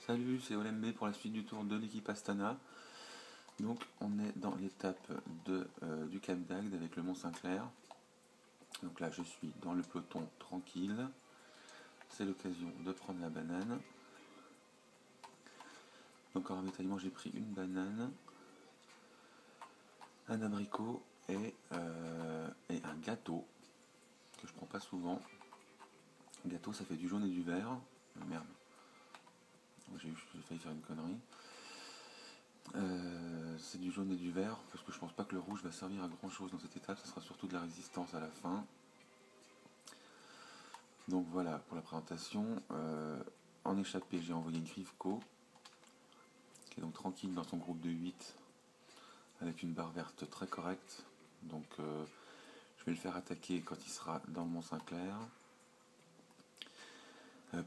Salut, c'est Olembe pour la suite du tour de l'équipe Astana. Donc on est dans l'étape du Cap d'Agde avec le Mont Saint-Clair. Donc là je suis dans le peloton tranquille. C'est l'occasion de prendre la banane. Donc en ravitaillement j'ai pris une banane, un abricot et un gâteau que je prends pas souvent. Gâteau ça fait du jaune et du vert. Merde, j'ai failli faire une connerie. C'est du jaune et du vert parce que je pense pas que le rouge va servir à grand chose dans cette étape, ça sera surtout de la résistance à la fin. Donc voilà pour la présentation. En échappée j'ai envoyé Grifko qui est donc tranquille dans son groupe de 8 avec une barre verte très correcte. Donc je vais le faire attaquer quand il sera dans le Mont Saint-Clair.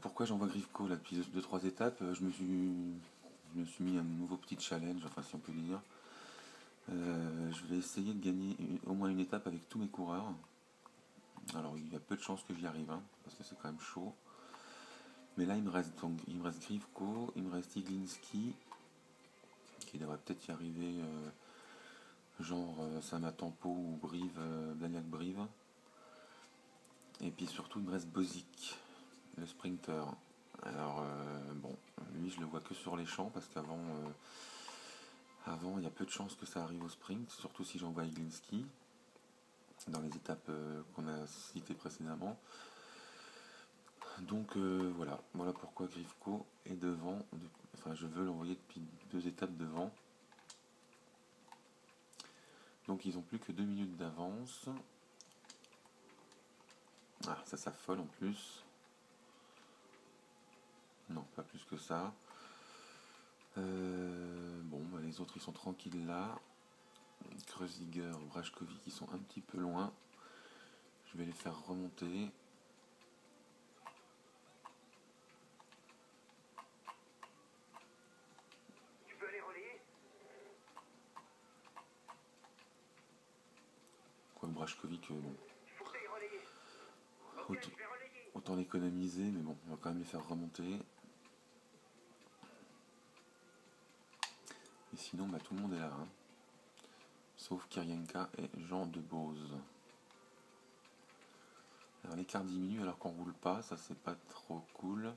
Pourquoi j'envoie Grifko là depuis 2-3 étapes, je me suis mis un nouveau petit challenge, enfin si on peut dire. Je vais essayer de gagner au moins une étape avec tous mes coureurs. Alors il y a peu de chances que j'y arrive, hein, parce que c'est quand même chaud. Mais là il me reste Grifko, il me reste Iglinski, qui devrait peut-être y arriver, genre Samatampo ou Brive, Blagnac Brive. Et puis surtout il me reste Bozic, le sprinter. Alors bon, lui je le vois que sur les champs parce qu'avant il y a peu de chances que ça arrive au sprint, surtout si j'envoie Iglinski dans les étapes qu'on a citées précédemment. Donc voilà pourquoi Grifko est devant. Enfin, je veux l'envoyer depuis 2 étapes devant. Donc ils ont plus que 2 minutes d'avance. Ah, ça s'affole en plus. Non, pas plus que ça. Bon, bah, les autres ils sont tranquilles là. Kreuziger, Brajkovic qui sont un petit peu loin. Je vais les faire remonter. Quoi, Brajkovic, bon. Autant l'économiser, mais bon, on va quand même les faire remonter. Et sinon, bah, tout le monde est là, hein. Sauf Kirienka et Jean de Bose. Alors l'écart diminue alors qu'on roule pas, ça c'est pas trop cool.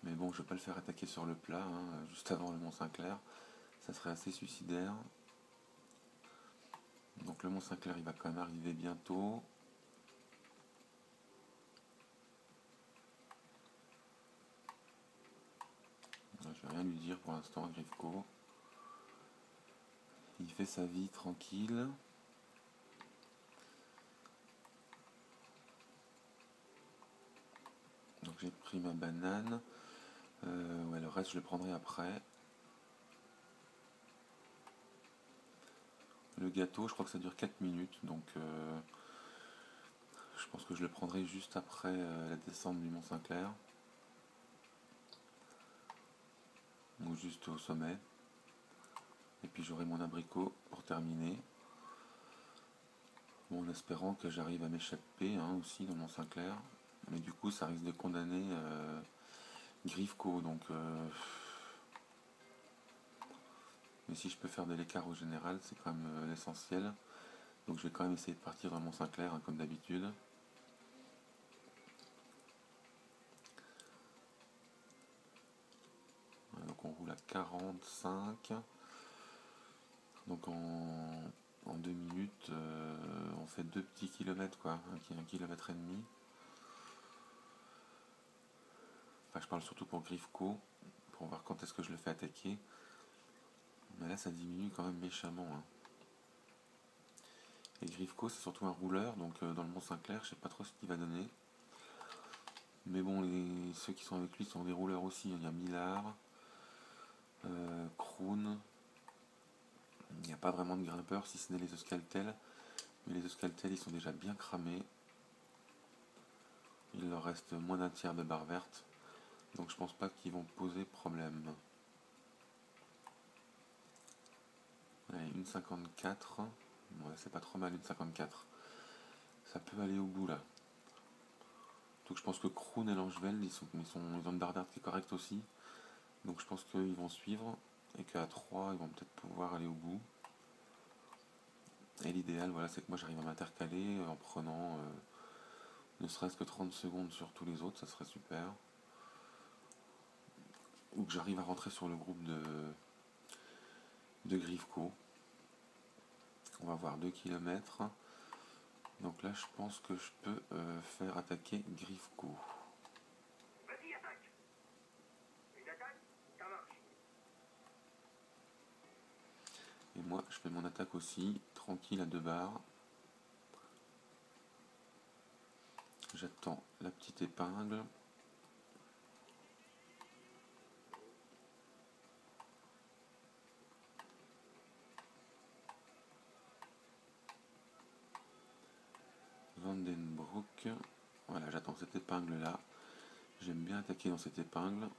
Mais bon, je vais pas le faire attaquer sur le plat, hein, juste avant le Mont Saint-Clair. Ça serait assez suicidaire. Donc le Mont Saint-Clair il va quand même arriver bientôt. Je vais rien lui dire pour l'instant à Grifko. Il fait sa vie tranquille. Donc j'ai pris ma banane. Ouais, le reste je le prendrai après. Le gâteau, je crois que ça dure 4 minutes, donc je pense que je le prendrai juste après la descente du Mont Saint-Clair. Ou juste au sommet. Et puis j'aurai mon abricot pour terminer. Bon, en espérant que j'arrive à m'échapper, hein, aussi dans Mont Saint-Clair. Mais du coup, ça risque de condamner Grifko, donc... Mais si je peux faire de l'écart au général, c'est quand même l'essentiel. Donc je vais quand même essayer de partir dans Mont Saint-Clair, hein, comme d'habitude. Voilà, donc on roule à 45. Donc en 2 minutes, on fait 2 petits kilomètres, quoi, 1,5 km. Enfin, je parle surtout pour Grifko, pour voir quand est-ce que je le fais attaquer. Mais là, ça diminue quand même méchamment, hein. Et Grifko, c'est surtout un rouleur, donc dans le Mont Saint-Clair, je sais pas trop ce qu'il va donner. Mais bon, ceux qui sont avec lui sont des rouleurs aussi. Il y a Millard, Kroon. Il n'y a pas vraiment de grimpeurs, si ce n'est les Euskaltel. Mais les Euskaltel, ils sont déjà bien cramés. Il leur reste moins d'un tiers de barre verte. Donc je pense pas qu'ils vont poser problème. Allez, 1,54. Ouais, c'est pas trop mal, 1,54. Ça peut aller au bout là. Donc je pense que Kroon et Langeveld, ils ont une barre verte qui est correcte aussi. Donc je pense qu'ils vont suivre et qu'à 3 ils vont peut-être pouvoir aller au bout. Et l'idéal, voilà, c'est que moi j'arrive à m'intercaler en prenant ne serait-ce que 30 secondes sur tous les autres, ça serait super. Ou que j'arrive à rentrer sur le groupe de Grifko. On va voir 2 km. Donc là, je pense que je peux faire attaquer Grifko. Vas-y, attaque. Une attaque, ça marche. Et moi, je fais mon attaque aussi, tranquille à 2 barres. J'attends la petite épingle. Vandenbroek. Voilà, j'attends cette épingle là. J'aime bien attaquer dans cette épingle.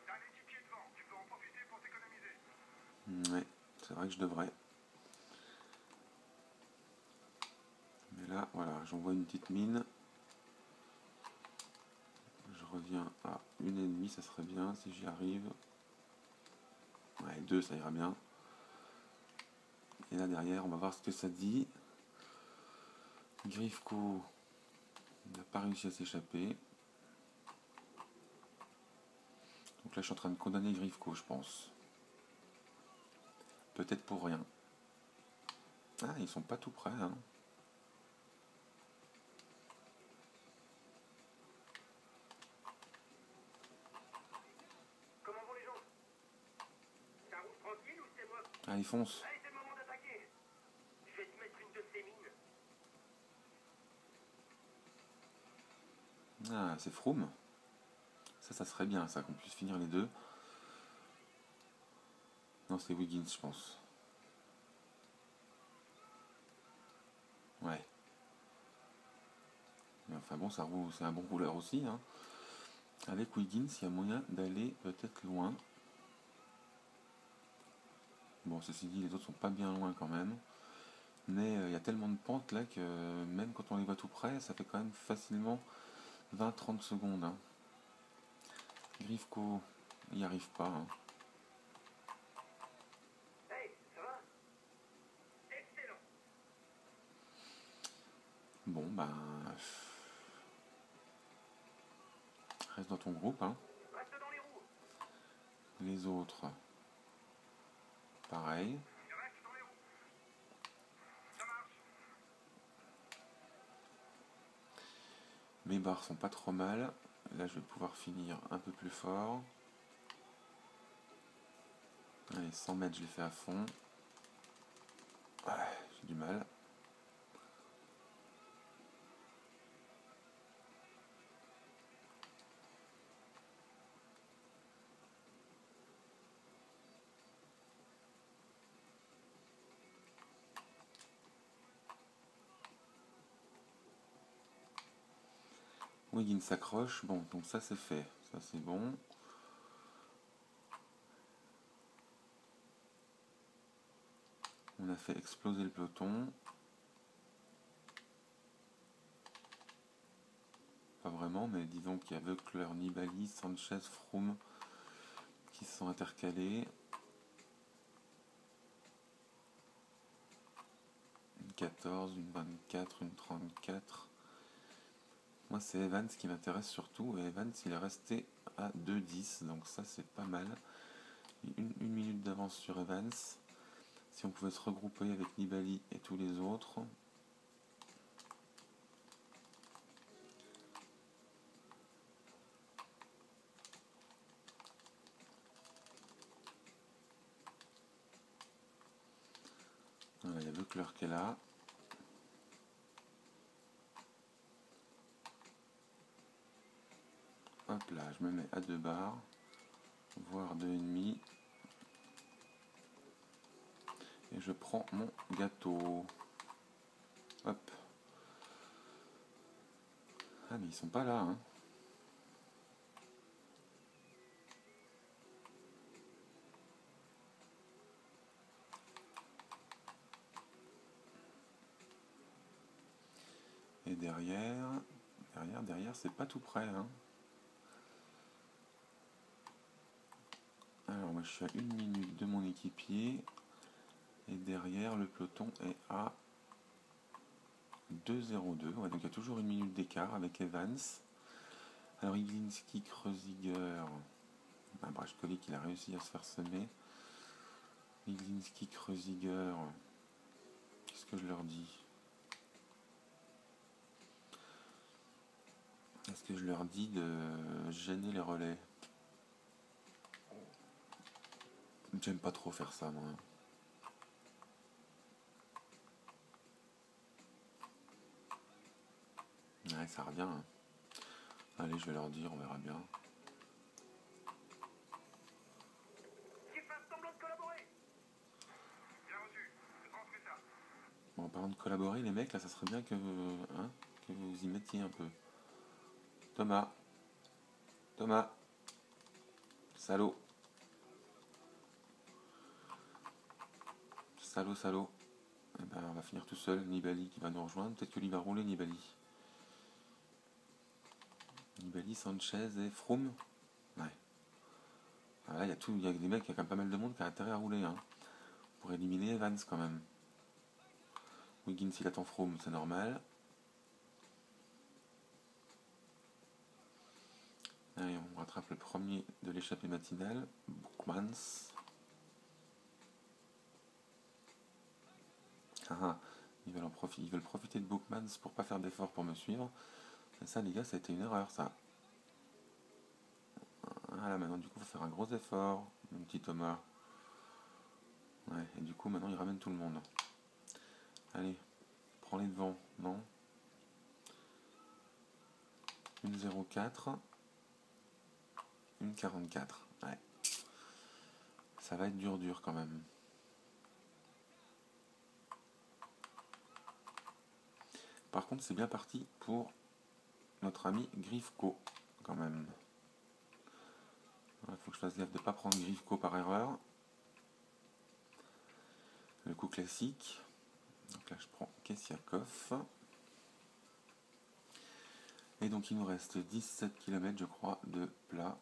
T'as un équipier devant, tu peux en profiter pour t'économiser. Ouais, c'est vrai que je devrais. Mais là, voilà, j'envoie une petite mine. Je reviens à 1,5, ça serait bien si j'y arrive. Ouais, 2, ça ira bien. Et là derrière, on va voir ce que ça dit. Grifko n'a pas réussi à s'échapper. Donc là, je suis en train de condamner Grifko, je pense. Peut-être pour rien. Ah, ils sont pas tout prêts, hein. Comment vont les gens? Ça roule tranquille ou c'est moi? Ah, ils foncent. Allez, c'est le moment d'attaquer. Je vais te mettre une de ces mines. Ah, c'est Froome. Ça serait bien, ça, qu'on puisse finir les deux. Non, c'est Wiggins, je pense. Ouais. Mais enfin bon, ça roule, c'est un bon rouleur aussi, hein. Avec Wiggins, il y a moyen d'aller peut-être loin. Bon, ceci dit, les autres sont pas bien loin quand même. Mais il y a tellement de pentes là que même quand on les voit tout près, ça fait quand même facilement 20-30 secondes, hein. Grifko, il n'y arrive pas, hein. Hey, ça va? Excellent. Bon, ben, reste dans ton groupe, hein. Reste dans les roues. Les autres, pareil. Reste dans les roues. Ça marche. Mes barres sont pas trop mal. Là, je vais pouvoir finir un peu plus fort. Allez, 100 mètres, je l'ai fait à fond. Ouais, j'ai du mal. Wiggins s'accroche. Bon, donc ça c'est fait. Ça c'est bon. On a fait exploser le peloton. Pas vraiment, mais disons qu'il y a Veucler, Nibali, Sanchez, Froome qui se sont intercalés. Une 14, une 24, une 34. Moi c'est Evans qui m'intéresse surtout. Et Evans il est resté à 2,10. Donc ça c'est pas mal. Une minute d'avance sur Evans. Si on pouvait se regrouper avec Nibali et tous les autres. Voilà, il y a Veucler qui est là. Hop là, je me mets à 2 barres, voire 2,5. Et je prends mon gâteau. Hop. Ah mais ils sont pas là, hein. Et derrière, c'est pas tout près, hein. Alors moi je suis à 1 minute de mon équipier. Et derrière, le peloton est à 2,02. Ouais, donc il y a toujours 1 minute d'écart avec Evans. Alors Iglinski, Kreuziger, Brajkovic, il a réussi à se faire semer. Iglinski, Kreuziger, qu'est-ce que je leur dis? Est-ce que je leur dis de gêner les relais? J'aime pas trop faire ça, moi. Ouais, ça revient. Hein. Allez, je vais leur dire, on verra bien. Qu'ils fassent semblant de collaborer. Bien reçu. Rentrez ça. Bon, en parlant de collaborer, les mecs, là, ça serait bien que vous y mettiez un peu. Thomas. Salaud. Salaud. Eh ben, on va finir tout seul. Nibali qui va nous rejoindre. Peut-être que lui va rouler, Nibali. Sanchez et Froome. Ouais. Ah, là, il y a des mecs, il y a quand même pas mal de monde qui a intérêt à rouler. Hein, pour éliminer Evans quand même. Wiggins, il attend Froome, c'est normal. Allez, on rattrape le premier de l'échappée matinale. Boukmans. Ils veulent profiter de Boukmans pour pas faire d'efforts pour me suivre. Et ça, les gars, ça a été une erreur, ça. Voilà, maintenant, du coup, il faut faire un gros effort, mon petit Thomas. Ouais, et du coup, maintenant, il ramène tout le monde. Allez, prends les devants, non? 1,04. 1,44. Ouais. Ça va être dur quand même. Par contre, c'est bien parti pour notre ami Grifko, quand même. Il faut que je fasse gaffe de ne pas prendre Grifko par erreur. Le coup classique. Donc là, je prends Kessiakov. Et donc, il nous reste 17 km, je crois, de plat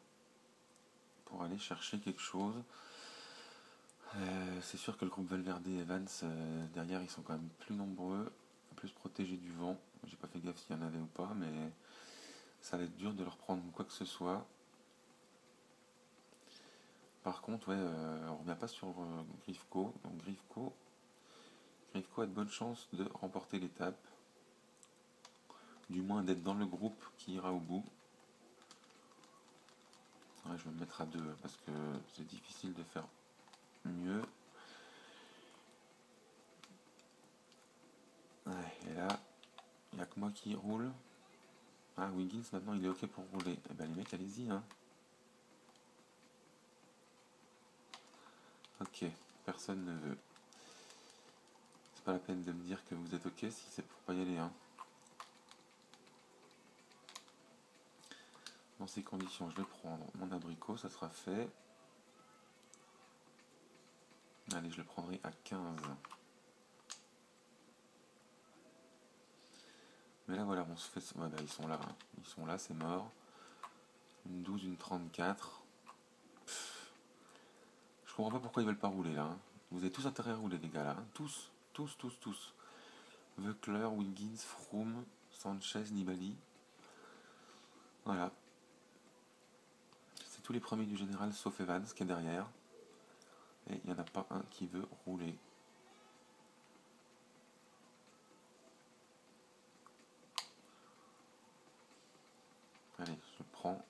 pour aller chercher quelque chose. C'est sûr que le groupe Valverde et Evans, derrière, ils sont quand même plus nombreux, plus protégés du vent. J'ai pas fait gaffe s'il y en avait ou pas, mais ça va être dur de leur prendre quoi que ce soit. Par contre, ouais, on revient pas sur Grifko. Donc Grifko a de bonnes chances de remporter l'étape. Du moins d'être dans le groupe qui ira au bout. Ouais, je vais me mettre à 2 parce que c'est difficile de faire mieux. Ouais, et là, il n'y a que moi qui roule. Ah, Wiggins, maintenant, il est OK pour rouler. Eh ben, les mecs, allez-y, hein. Ok, personne ne veut. C'est pas la peine de me dire que vous êtes OK si c'est pour pas y aller, hein. Dans ces conditions, je vais prendre mon abricot, ça sera fait. Allez, je le prendrai à 15. Mais là, voilà, on se fait... Ouais, bah, ils sont là, hein. Ils sont là, c'est mort. Une 12, une 34. Je comprends pas pourquoi ils veulent pas rouler, là. Hein. Vous avez tous intérêt à rouler, les gars, là. Hein. Tous. Veucler, Wiggins, Froome, Sanchez, Nibali. Voilà. C'est tous les premiers du général, sauf Evans, qui est derrière. Et il n'y en a pas un qui veut rouler. Allez, je prends.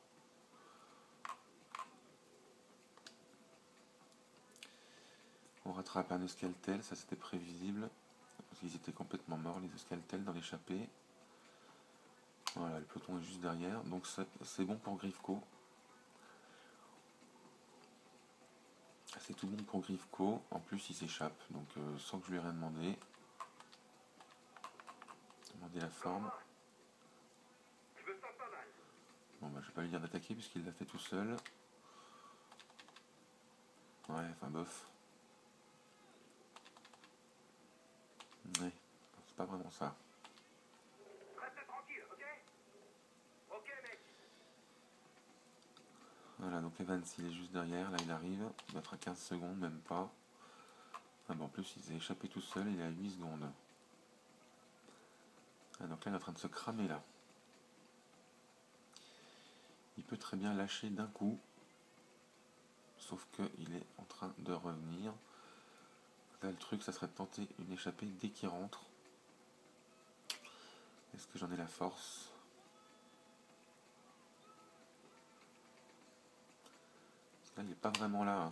On rattrape un Euskaltel, ça c'était prévisible. Parce qu'ils étaient complètement morts, les Euskaltel, dans l'échappée. Voilà, le peloton est juste derrière. Donc c'est bon pour Grifko. C'est tout bon pour Grifko. En plus, il s'échappe. Donc sans que je lui ai rien demandé. Demander la forme. Je me sens pas mal. Bon, bah, je vais pas lui dire d'attaquer puisqu'il l'a fait tout seul. Ouais, enfin bof. Ouais, c'est pas vraiment ça. Voilà, donc Evans il est juste derrière, là il arrive, il mettra 15 secondes, même pas. Ah bon, en plus il s'est échappé tout seul, il est à 8 secondes. Ah, donc là il est en train de se cramer là. Il peut très bien lâcher d'un coup, sauf qu'il est en train de revenir. Là le truc ça serait de tenter une échappée dès qu'il rentre. Est-ce que j'en ai la force? Là il n'est pas vraiment là.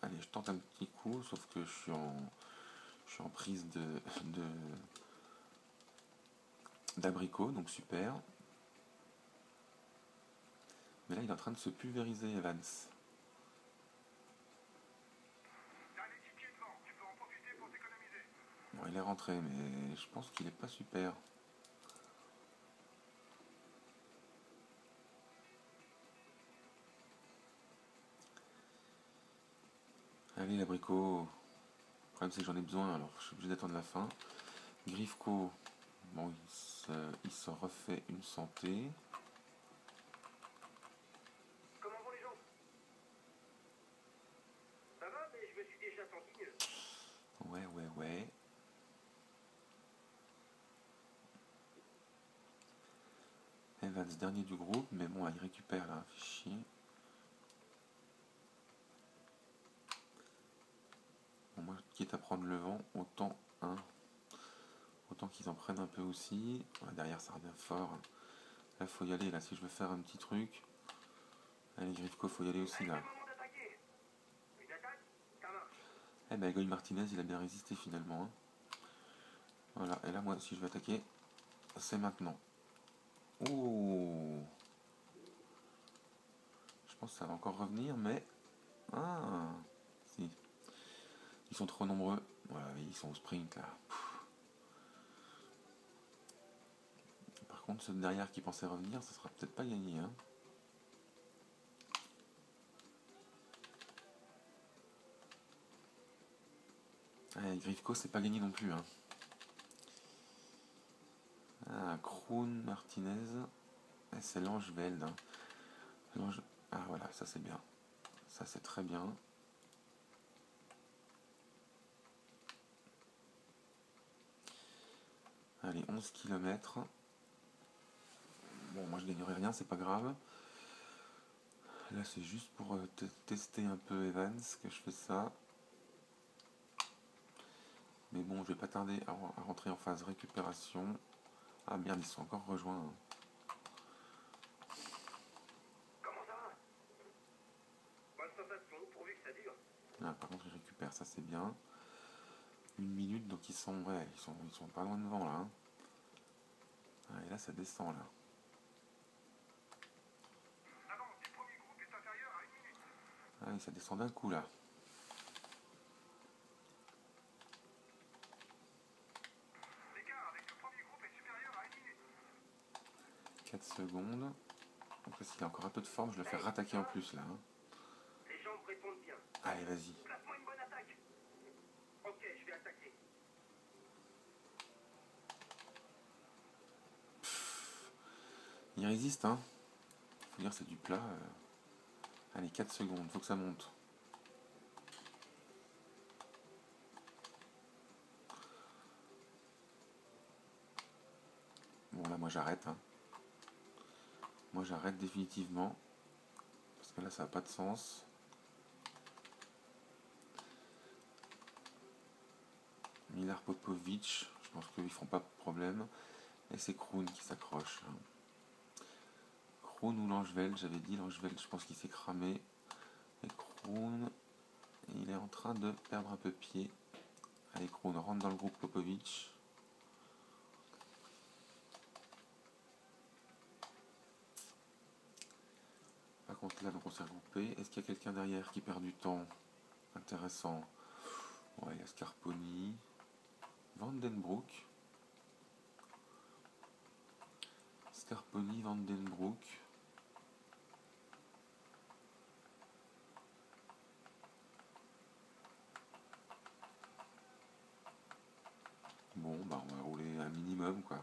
Allez, je tente un petit coup, sauf que je suis en prise d'abricot, donc super. Mais là il est en train de se pulvériser, Evans. Dernier ticket devant, tu peux en profiter pour t'économiser. Bon, il est rentré, mais je pense qu'il est pas super. Allez, l'abricot. Le problème, c'est que j'en ai besoin, alors je suis obligé d'attendre la fin. Grifko, bon, il se refait une santé. Comment vont les gens? Ça va, mais je me suis déjà senti mieux. Ouais. Evans, dernier du groupe, mais bon, il récupère là, fait chier. Bon, moi, quitte à prendre le vent, autant qu'ils en prennent un peu aussi. Ouais, derrière, ça revient fort. Là, faut y aller, là, si je veux faire un petit truc. Allez, Grifko, faut y aller aussi, Allez, là. c'est le moment d'attaquer. Une attaque, ça marche. Eh ben, Goy Martinez, il a bien résisté finalement. Hein. Voilà, et là, moi, si je veux attaquer, c'est maintenant. Oh! Je pense que ça va encore revenir, mais... Ah! Si. Ils sont trop nombreux. Voilà, ils sont au sprint, là. Par contre, ceux de derrière qui pensaient revenir, ça sera peut-être pas gagné, hein. Ah, Grifko, c'est pas gagné non plus, hein. Ah, Kroon, Martinez. Ah, c'est Langeveld. Hein. Ah, voilà, ça c'est bien. Ça c'est très bien. Allez, 11 km. Bon, moi je gagnerai rien, c'est pas grave. Là, c'est juste pour tester un peu Evans que je fais ça. Mais bon, je vais pas tarder à rentrer en phase récupération. Ah merde, ils sont encore rejoints. Hein. Comment ça va? Bonne sensation, pourvu que ça dure. Ah, par contre, ils récupèrent, ça c'est bien. 1 minute, donc ils sont pas loin devant là. Hein. Ah, et là, ça descend là. L'avance du premier groupe est inférieure à 1 minute. Ah, et ça descend d'un coup là. L'écart avec le premier groupe est supérieur à 1 minute. 4 secondes. Donc là, s'il a encore un peu de forme, je le fais rattaquer en plus là. Hein. Les jambes répondent bien. Allez, vas-y. Place-moi une bonne attaque. Ok, je vais attaquer. Il résiste, hein. Faut dire, c'est du plat. Allez, 4 secondes, faut que ça monte. Bon, là, moi j'arrête. Hein. Moi j'arrête définitivement. Parce que là, ça n'a pas de sens. Milar Popovic, je pense qu'ils feront pas de problème. Et c'est Kroon qui s'accroche. Kroon ou Langeveld, j'avais dit Langeveld, je pense qu'il s'est cramé. Et Kroon, il est en train de perdre un peu pied. Allez, Kroon rentre dans le groupe Popovic. Par contre là, donc on s'est regroupé. Est-ce qu'il y a quelqu'un derrière qui perd du temps? Intéressant. Ouais, il y a Scarponi. Vandenbroek. Scarponi, Vandenbroek. Bon, bah on va rouler un minimum quoi.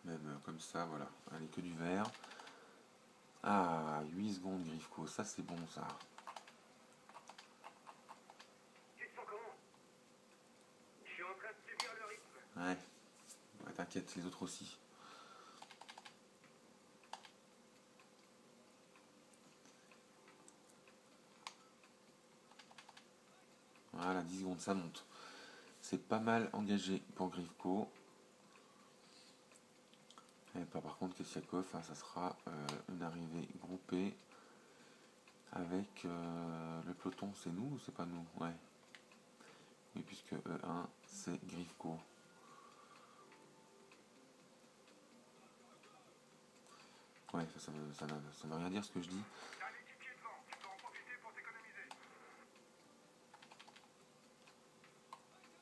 Même comme ça, voilà. Allez, que du vert. Ah, 8 secondes Grifko, ça c'est bon ça. Tu te sens comment? Je suis en train de subir le rythme. Ouais, ouais t'inquiète, les autres aussi. Voilà, 10 secondes, ça monte. C'est pas mal engagé pour Grifko. Et par contre, Kessiakov, hein, ça sera une arrivée groupée avec le peloton. C'est nous ou c'est pas nous? Ouais. Oui, puisque E1, c'est Grifko. Ouais, ça veut rien dire ce que je dis. T'as un équipier devant, tu peux en profiter pour t'économiser.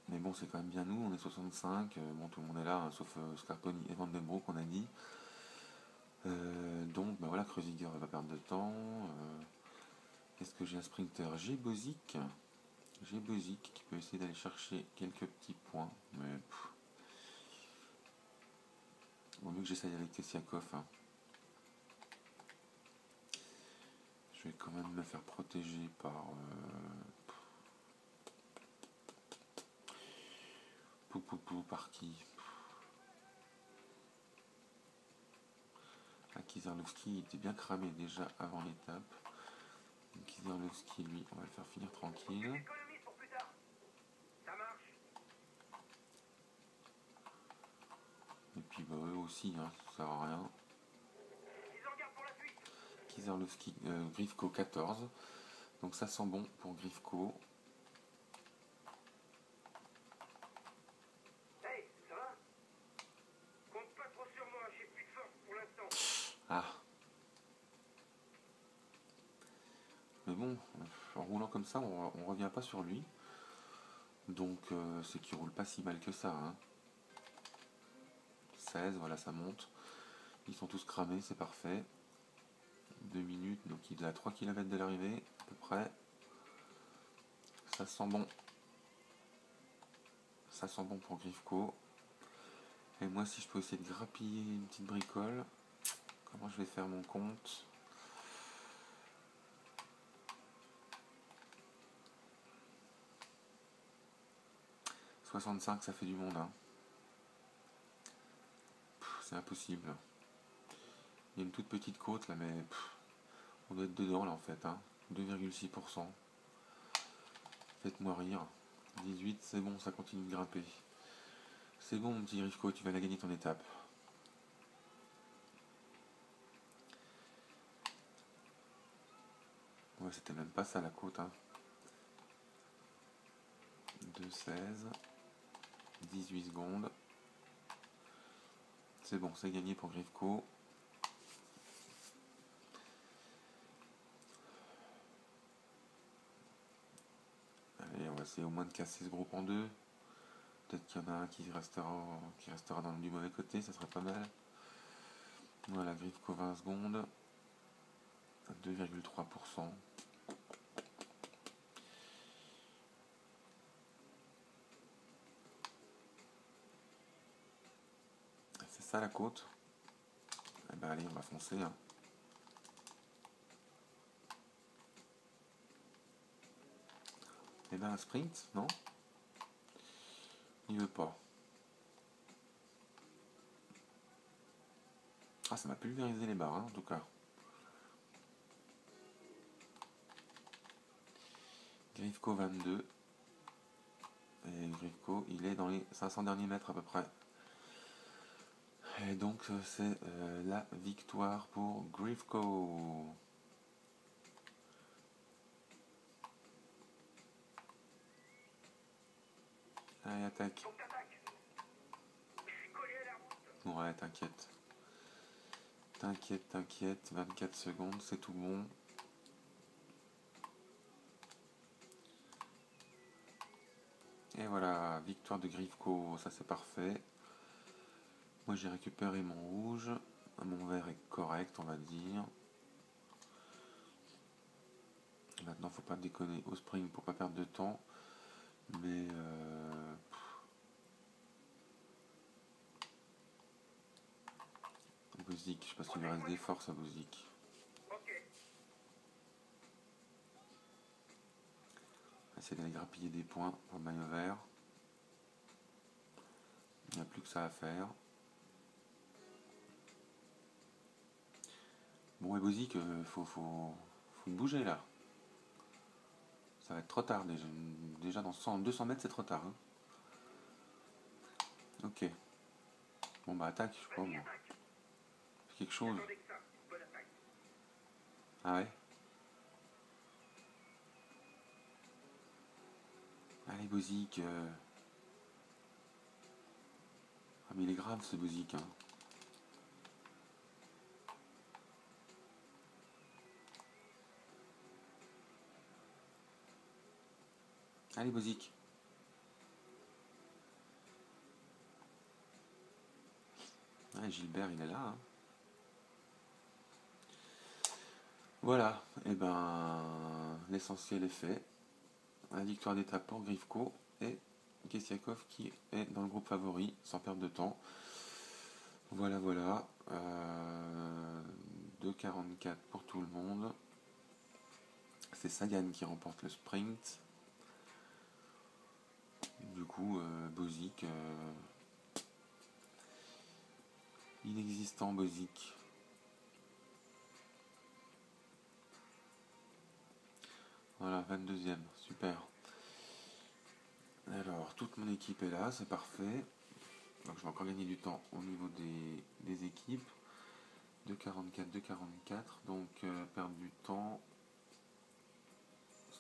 Mais bon, c'est quand même bien nous, on est 65. Bon, tout le monde est là, hein, sauf Scarponi et Van Den Broek, on a dit. Donc, bah voilà, Kreuziger va pas perdre de temps. Est-ce que j'ai un sprinter? J'ai Bozic. J'ai Bozic qui peut essayer d'aller chercher quelques petits points. Mais vaut mieux que j'essaye avec Kessiakov. Hein. Je vais quand même me faire protéger par... par qui? Kizerlovski il était bien cramé déjà avant l'étape. Kizerlovski, lui, on va le faire finir tranquille. Économise pour plus tard. Ça marche. Et puis bah, eux aussi, hein, ça sert à rien. Ils en gardent pour la suite. Kizerlovski, Grifko 14. Donc ça sent bon pour Grifko. Hey, ça va? Compte pas trop sur moi, j'ai plus de force pour l'instant. Ah. Mais bon, en roulant comme ça, on revient pas sur lui. Donc c'est qu'il roule pas si mal que ça. Hein. 16, voilà, ça monte. Ils sont tous cramés, c'est parfait. 2 minutes, donc il est à 3 km de l'arrivée, à peu près. Ça sent bon. Ça sent bon pour Grifko. Et moi, si je peux essayer de grappiller une petite bricole, comment je vais faire mon compte? « 65, ça fait du monde. Hein. C'est impossible. Il y a une toute petite côte là, mais on doit être dedans là en fait. Hein. 2,6%. Faites-moi rire. 18, c'est bon, ça continue de grimper. C'est bon, mon petit Grifko, tu vas la gagner ton étape. Ouais, c'était même pas ça la côte. Hein. 2,16. 18 secondes. C'est bon, c'est gagné pour Grifko. Allez, on va essayer au moins de casser ce groupe en deux. Peut-être qu'il y en a un qui restera dans du mauvais côté, ça serait pas mal. Voilà, Grifko 20 secondes. 2,3%. C'est ça la côte. Eh ben allez, on va foncer. Hein. Eh ben un sprint, non? Il veut pas. Ah, ça m'a pulvérisé les barres, hein, en tout cas. Grifko 22. Et Grifko, il est dans les 500 derniers mètres à peu près. Et donc, c'est la victoire pour Grifko. Allez, attaque. Donc t'attaques. Je suis collé à la route. Ouais, t'inquiète. T'inquiète. 24 secondes, c'est tout bon. Et voilà, victoire de Grifko, ça c'est parfait. Moi j'ai récupéré mon rouge. Mon vert est correct, on va dire. Maintenant, faut pas déconner au sprint pour pas perdre de temps. Mais Bozic. Je sais pas s'il lui reste des forces à Bozic. Ok. On va essayer d'aller grappiller des points pour le maillot vert. Il n'y a plus que ça à faire. Bon, et Bozic, faut bouger là. Ça va être trop tard déjà. Déjà dans 200 mètres, c'est trop tard. Hein. Ok. Bon, bah attaque, je sais pas Vas-y, moi. attaque. Fais quelque chose. J'attendais que ça. Bonne attaque. Ah ouais. Allez, Bozic. Ah, mais il est grave ce Bozic. Hein. Allez, Bozic. Ah, Gilbert, il est là. Hein. Voilà. Et ben, l'essentiel est fait. La victoire d'étape pour Grifko et Kessiakov qui est dans le groupe favori sans perdre de temps. Voilà, voilà. 2,44 pour tout le monde. C'est Sagan qui remporte le sprint. Du coup, Bozic, inexistant Bozic. Voilà, 22e, super. Alors, toute mon équipe est là, c'est parfait. Donc, je vais encore gagner du temps au niveau des équipes. 2,44, 2,44. Donc, perdre du temps.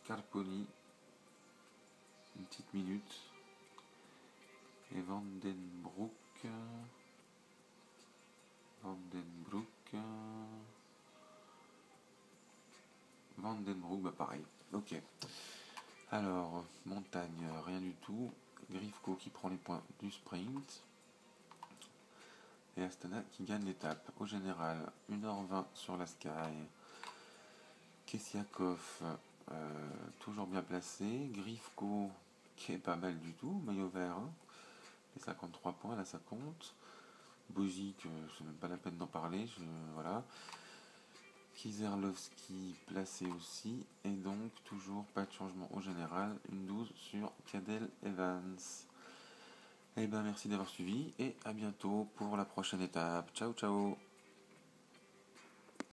Scarponi, une petite minute. Et Vandenbroek. Vandenbroek, bah pareil. Ok. Alors, montagne, rien du tout. Grifko qui prend les points du sprint. Et Astana qui gagne l'étape. Au général, 1h20 sur la Sky. Kessiakov, toujours bien placé. Grifko qui est pas mal du tout. Maillot vert. Hein. Et 53 points, là ça compte. Bozic, c'est même pas la peine d'en parler. Voilà. Kizerlovski placé aussi. Et donc, toujours pas de changement au général. Une 12 sur Cadel Evans. Eh ben merci d'avoir suivi et à bientôt pour la prochaine étape. Ciao ciao.